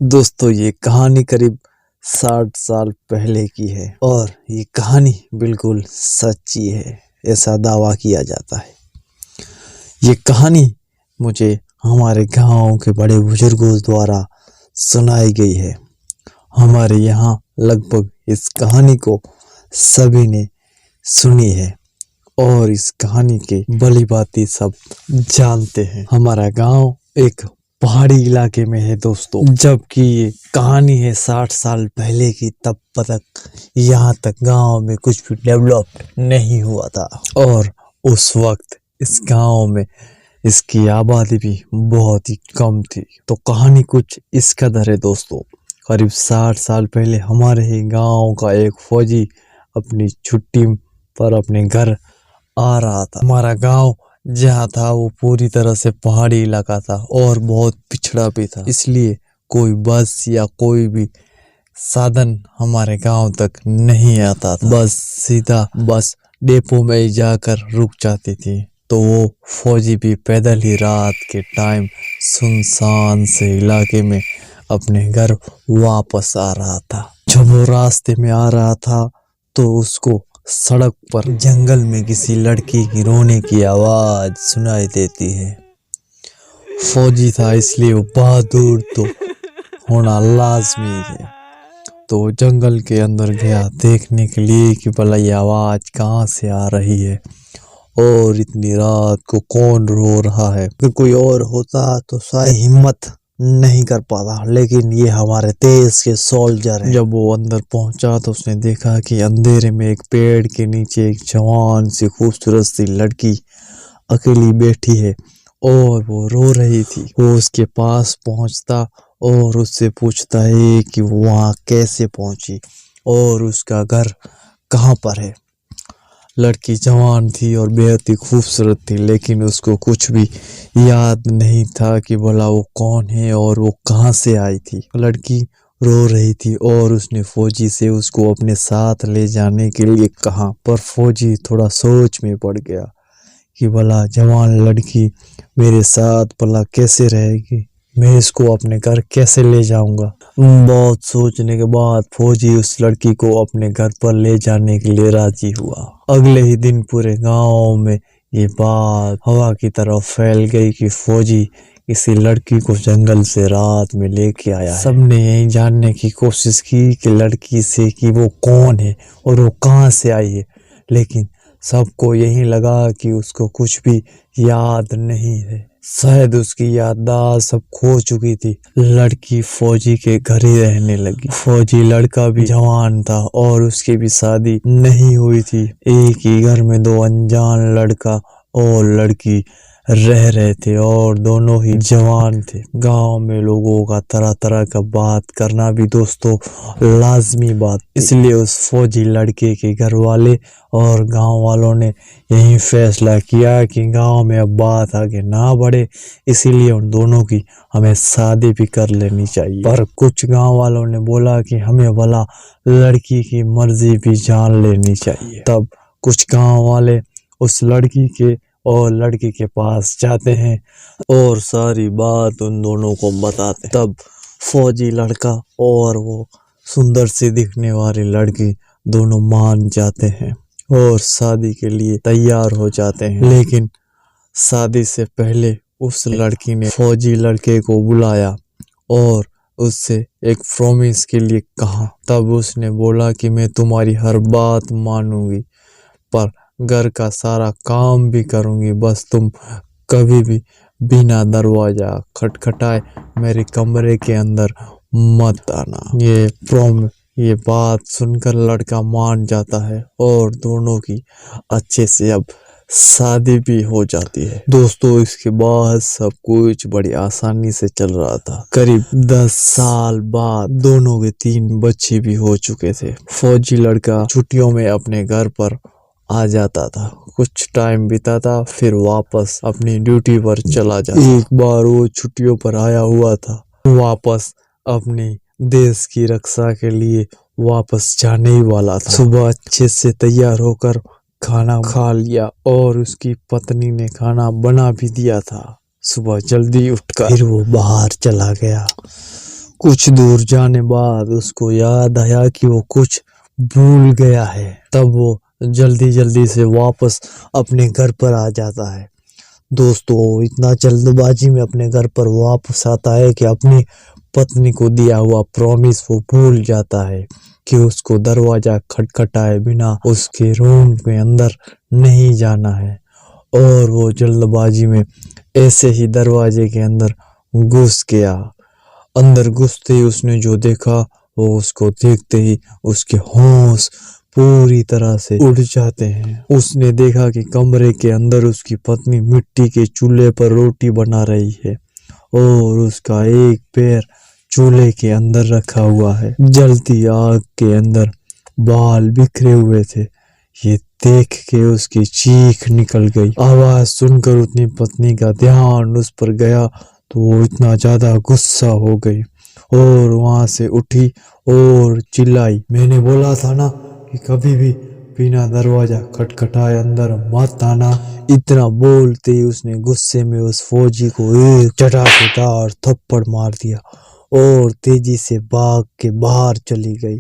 दोस्तों ये कहानी करीब 60 साल पहले की है और ये कहानी बिल्कुल सच्ची है, ऐसा दावा किया जाता है। ये कहानी मुझे हमारे गांव के बड़े बुजुर्गों द्वारा सुनाई गई है। हमारे यहाँ लगभग इस कहानी को सभी ने सुनी है और इस कहानी के भली भांति सब जानते हैं। हमारा गांव एक पहाड़ी इलाके में है दोस्तों। जबकि ये कहानी है 60 साल पहले की, तब तक यहाँ तक गांव में कुछ भी डेवलप नहीं हुआ था और उस वक्त इस गांव में इसकी आबादी भी बहुत ही कम थी। तो कहानी कुछ इस कदर है दोस्तों। करीब 60 साल पहले हमारे ही गांव का एक फौजी अपनी छुट्टी पर अपने घर आ रहा था। हमारा गांव जहाँ था वो पूरी तरह से पहाड़ी इलाका था और बहुत पिछड़ा भी था, इसलिए कोई बस या कोई भी साधन हमारे गांव तक नहीं आता था। बस सीधा बस डिपो में ही जाकर रुक जाती थी। तो वो फौजी भी पैदल ही रात के टाइम सुनसान से इलाके में अपने घर वापस आ रहा था। जब वो रास्ते में आ रहा था तो उसको सड़क पर जंगल में किसी लड़की की रोने की आवाज सुनाई देती है। फौजी था इसलिए वो बहादुर तो होना लाजमी है, तो जंगल के अंदर गया देखने के लिए कि भला ये आवाज कहाँ से आ रही है और इतनी रात को कौन रो रहा है। अगर कोई और होता तो शायद हिम्मत नहीं कर पाता, लेकिन ये हमारे देश के सोल्जर हैं। जब वो अंदर पहुंचा तो उसने देखा कि अंधेरे में एक पेड़ के नीचे एक जवान सी खूबसूरत सी लड़की अकेली बैठी है और वो रो रही थी। वो उसके पास पहुंचता और उससे पूछता है कि वो वहाँ कैसे पहुंची और उसका घर कहाँ पर है। लड़की जवान थी और बेहद ही खूबसूरत थी, लेकिन उसको कुछ भी याद नहीं था कि भला वो कौन है और वो कहाँ से आई थी। लड़की रो रही थी और उसने फौजी से उसको अपने साथ ले जाने के लिए कहा, पर फौजी थोड़ा सोच में पड़ गया कि भला जवान लड़की मेरे साथ भला कैसे रहेगी, मैं इसको अपने घर कैसे ले जाऊंगा। बहुत सोचने के बाद फौजी उस लड़की को अपने घर पर ले जाने के लिए राजी हुआ। अगले ही दिन पूरे गांव में ये बात हवा की तरह फैल गई कि फौजी किसी लड़की को जंगल से रात में लेके आया है। सबने यही जानने की कोशिश की कि लड़की से कि वो कौन है और वो कहाँ से आई है, लेकिन सबको यही लगा कि उसको कुछ भी याद नहीं है। शायद उसकी याददाश्त सब खो चुकी थी। लड़की फौजी के घर ही रहने लगी। फौजी लड़का भी जवान था और उसकी भी शादी नहीं हुई थी। एक ही घर में दो अनजान लड़का और लड़की रह रहे थे और दोनों ही जवान थे। गांव में लोगों का तरह तरह का बात करना भी दोस्तों लाजमी बात, इसलिए उस फौजी लड़के के घर वाले और गांव वालों ने यही फैसला किया कि गांव में अब बात आगे ना बढ़े, इसीलिए उन दोनों की हमें शादी भी कर लेनी चाहिए। पर कुछ गांव वालों ने बोला कि हमें भला लड़की की मर्जी भी जान लेनी चाहिए। तब कुछ गांव वाले उस लड़की के और लड़की के पास जाते हैं और सारी बात उन दोनों को बताते हैं। तब फौजी लड़का और वो सुंदर सी दिखने वाली लड़की दोनों मान जाते हैं और शादी के लिए तैयार हो जाते हैं। लेकिन शादी से पहले उस लड़की ने फौजी लड़के को बुलाया और उससे एक प्रॉमिस के लिए कहा। तब उसने बोला कि मैं तुम्हारी हर बात मानूंगी, पर घर का सारा काम भी करूंगी, बस तुम कभी भी बिना दरवाजा खटखटाए मेरे कमरे के अंदर मत आना। ये बात सुनकर लड़का मान जाता है और दोनों की अच्छे से अब शादी भी हो जाती है। दोस्तों इसके बाद सब कुछ बड़ी आसानी से चल रहा था। करीब 10 साल बाद दोनों के 3 बच्चे भी हो चुके थे। फौजी लड़का छुट्टियों में अपने घर पर आ जाता था, कुछ टाइम बिताता, फिर वापस अपनी ड्यूटी पर चला जाता। एक बार वो छुट्टियों पर आया हुआ था, वापस अपनी देश की रक्षा के लिए वापस जाने ही वाला था। सुबह अच्छे से तैयार होकर खाना खा लिया और उसकी पत्नी ने खाना बना भी दिया था। सुबह जल्दी उठकर फिर वो बाहर चला गया। कुछ दूर जाने बाद उसको याद आया कि वो कुछ भूल गया है। तब वो जल्दी जल्दी से वापस अपने घर पर आ जाता है। दोस्तों, इतना जल्दबाजी में अपने घर पर वापस आता है कि अपनी पत्नी को दिया हुआ प्रॉमिस वो भूल जाता है कि उसको दरवाजा खटखटाए बिना उसके रूम के अंदर नहीं जाना है। और वो जल्दबाजी में ऐसे ही दरवाजे के अंदर घुस गया। अंदर घुसते ही उसने जो देखा, वो उसको देखते ही उसके होश पूरी तरह से उड़ जाते हैं। उसने देखा कि कमरे के अंदर उसकी पत्नी मिट्टी के चूल्हे पर रोटी बना रही है और उसका एक पैर चूल्हे के अंदर रखा हुआ है। जलती आग के अंदर बाल बिखरे हुए थे। ये देख के उसकी चीख निकल गई। आवाज सुनकर अपनी पत्नी का ध्यान उस पर गया तो वो इतना ज्यादा गुस्सा हो गई और वहां से उठी और चिल्लाई, मैंने बोला था ना कि कभी भी बिना दरवाजा खटखटाए अंदर मत आना। इतना बोलते ही उसने गुस्से में उस फौजी को एक चटाकेदार थप्पड़ मार दिया और तेजी से भाग के बाहर चली गई।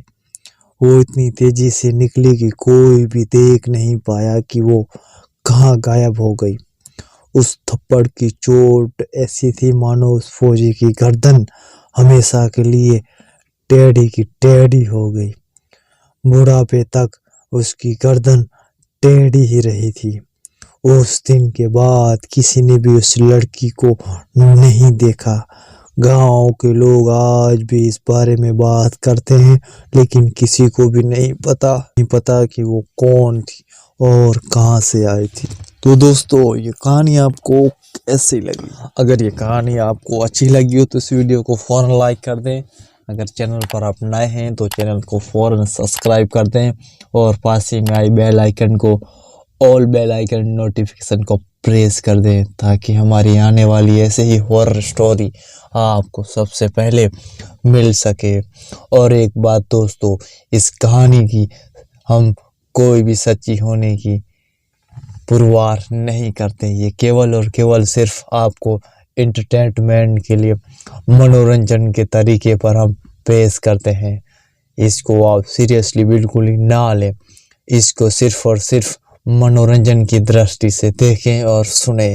वो इतनी तेजी से निकली कि कोई भी देख नहीं पाया कि वो कहाँ गायब हो गई। उस थप्पड़ की चोट ऐसी थी मानो उस फौजी की गर्दन हमेशा के लिए टेढ़ी की टेढ़ी हो गई। बुढ़ापे तक उसकी गर्दन टेढ़ी ही रही थी। उस दिन के बाद किसी ने भी उस लड़की को नहीं देखा। गांव के लोग आज भी इस बारे में बात करते हैं, लेकिन किसी को भी नहीं पता कि वो कौन थी और कहां से आई थी। तो दोस्तों, ये कहानी आपको कैसी लगी? अगर ये कहानी आपको अच्छी लगी हो तो इस वीडियो को फौरन लाइक कर दें। अगर चैनल पर आप नए हैं तो चैनल को फौरन सब्सक्राइब कर दें और पास ही में आई बेल आइकन को ऑल बेल आइकन नोटिफिकेशन को प्रेस कर दें ताकि हमारी आने वाली ऐसे ही हॉरर स्टोरी आपको सबसे पहले मिल सके। और एक बात दोस्तों, इस कहानी की हम कोई भी सच्ची होने की पुरवार नहीं करते। ये केवल और केवल सिर्फ आपको एंटरटेनमेंट के लिए, मनोरंजन के तरीके पर हम पेश करते हैं। इसको आप सीरियसली बिल्कुल ही ना लें। इसको सिर्फ और सिर्फ मनोरंजन की दृष्टि से देखें और सुने।